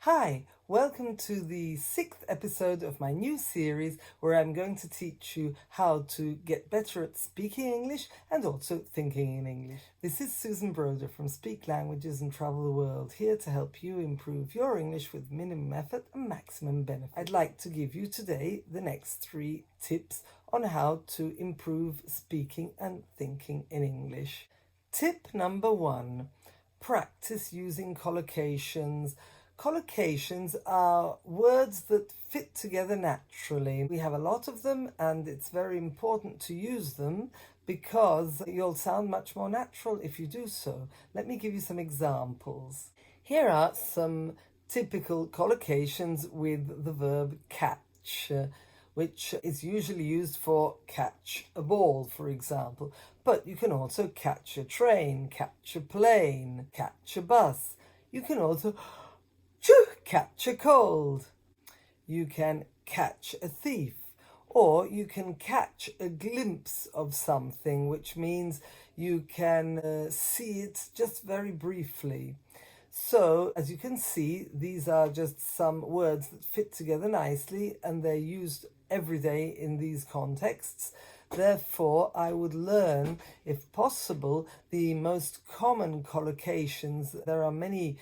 Hi, welcome to the 6th episode of my new series where I'm going to teach you how to get better at speaking English and also thinking in English. This is Susan Broder from Speak Languages and Travel the World, here to help you improve your English with minimum effort and maximum benefit. I'd like to give you today the next 3 tips on how to improve speaking and thinking in English. Tip number 1, practice using collocations. Collocations are words that fit together naturally. We have a lot of them and it's very important to use them because you'll sound much more natural if you do so. Let me give you some examples. Here are some typical collocations with the verb catch, which is usually used for catch a ball, for example. But you can also catch a train, catch a plane, catch a bus. You can also catch a cold. You can catch a thief, or you can catch a glimpse of something, which means you can see it just very briefly. So, as you can see, these are just some words that fit together nicely and they're used every day in these contexts. Therefore, I would learn, if possible, the most common collocations. There are many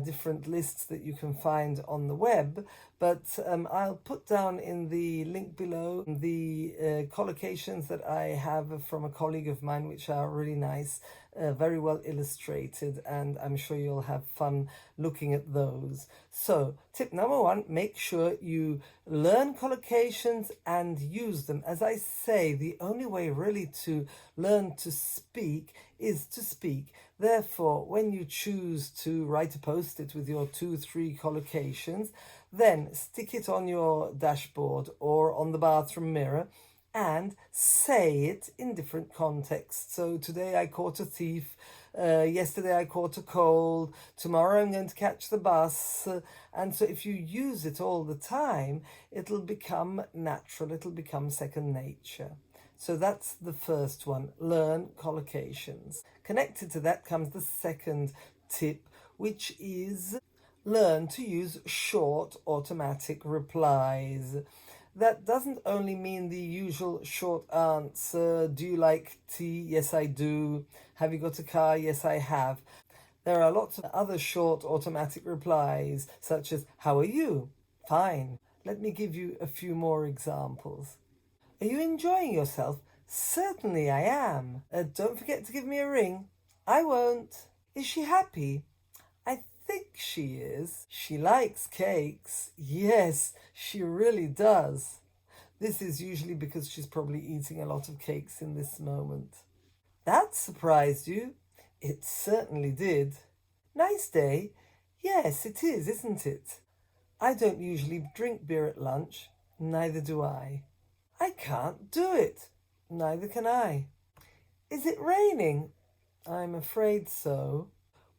different lists that you can find on the web, but I'll put down in the link below the collocations that I have from a colleague of mine, which are really nice, very well illustrated, and I'm sure you'll have fun looking at those. So, tip number 1, make sure you learn collocations and use them. As I say, the only way really to learn to speak is to speak. Therefore, when you choose to write a post-it with your 2-3 collocations, then stick it on your dashboard or on the bathroom mirror and say it in different contexts. So today I caught a thief, yesterday I caught a cold, tomorrow I'm going to catch the bus. And so if you use it all the time, it'll become natural, it'll become second nature. So that's the first one, learn collocations. Connected to that comes the second tip, which is learn to use short automatic replies. That doesn't only mean the usual short answer, do you like tea? Yes, I do. Have you got a car? Yes, I have. There are lots of other short automatic replies, such as, how are you? Fine. Let me give you a few more examples. Are you enjoying yourself? Certainly I am. Don't forget to give me a ring. I won't. Is she happy? I think she is. She likes cakes. Yes, she really does. This is usually because she's probably eating a lot of cakes in this moment. That surprised you? It certainly did. Nice day? Yes, it is, isn't it? I don't usually drink beer at lunch. Neither do I. I can't do it. Neither can I. Is it raining? I'm afraid so.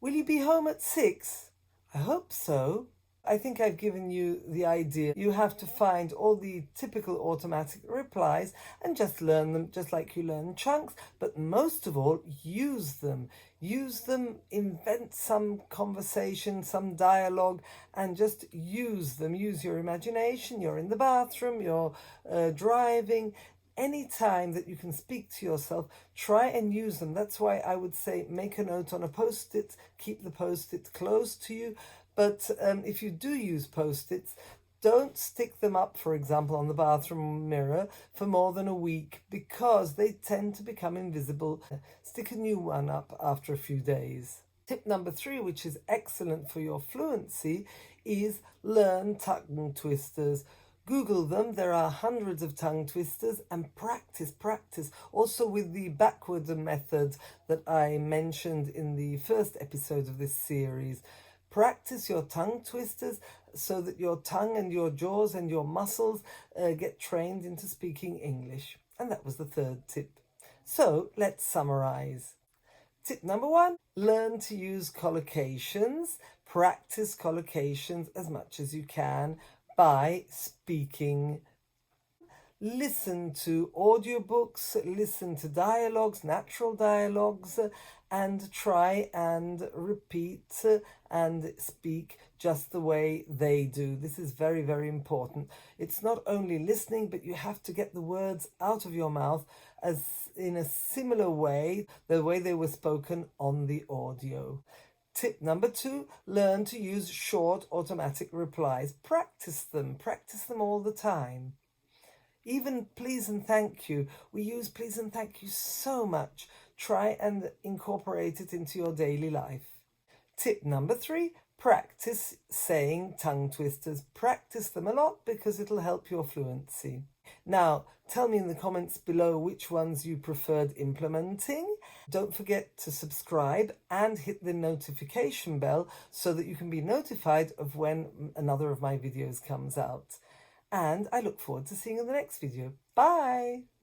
Will you be home at 6? I hope so. I think I've given you the idea. You have to find all the typical automatic replies and just learn them just like you learn chunks, but most of all, use them. Use them, invent some conversation, some dialogue, and just use them. Use your imagination. You're in the bathroom, you're driving. Any time that you can speak to yourself, try and use them. That's why I would say make a note on a post-it, keep the post-it close to you. But if you do use post-its, don't stick them up, for example, on the bathroom mirror for more than a week because they tend to become invisible. Stick a new one up after a few days. Tip number 3, which is excellent for your fluency, is learn tongue twisters. Google them, there are hundreds of tongue twisters, and practice. Also with the backward method that I mentioned in the first episode of this series. Practice your tongue twisters so that your tongue and your jaws and your muscles get trained into speaking English. And that was the 3rd tip. So let's summarize. Tip number 1, learn to use collocations. Practice collocations as much as you can by speaking. listen to audiobooks, listen to dialogues, natural dialogues, and try and repeat and speak just the way they do. This is very, very important. It's not only listening, but you have to get the words out of your mouth as in a similar way, the way they were spoken on the audio. Tip number 2, learn to use short automatic replies. Practice them all the time. Even please and thank you. We use please and thank you so much. Try and incorporate it into your daily life. Tip number 3, practice saying tongue twisters. Practice them a lot because it'll help your fluency. Now, tell me in the comments below which ones you preferred implementing. Don't forget to subscribe and hit the notification bell so that you can be notified of when another of my videos comes out. And I look forward to seeing you in the next video. Bye!